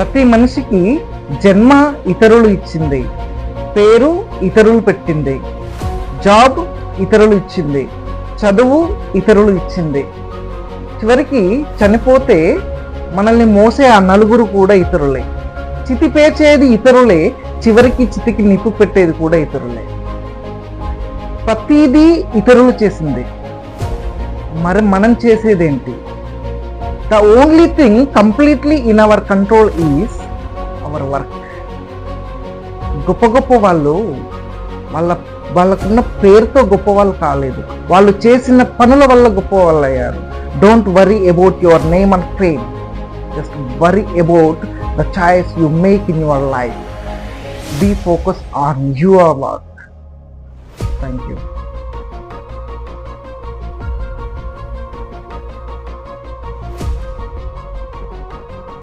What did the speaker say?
ప్రతి మనిషికి జన్మ ఇతరులు ఇచ్చింది, పేరు ఇతరులు పెట్టింది, జాబ్ ఇతరులు ఇచ్చింది, చదువు ఇతరులు ఇచ్చింది. చివరికి చనిపోతే మనల్ని మోసే ఆ నలుగురు కూడా ఇతరులే. చితి పేర్చేది ఇతరులే, చివరికి చితికి నిప్పు పెట్టేది కూడా ఇతరులే. ప్రతిదీ ఇతరులు చేసింది, మరి మనం చేసేదేంటి? The only thing completely in our control is our work. గొప్ప గొప్ప వాళ్ళు వాళ్ళకున్న పేరుతో గొప్ప వాళ్ళు కాలేదు, వాళ్ళు చేసిన పనుల వల్ల గొప్ప వాళ్ళు అయ్యారు. Don't worry about your name and fame, just worry about the choice you make in your life. Be focus on your work. Thank you.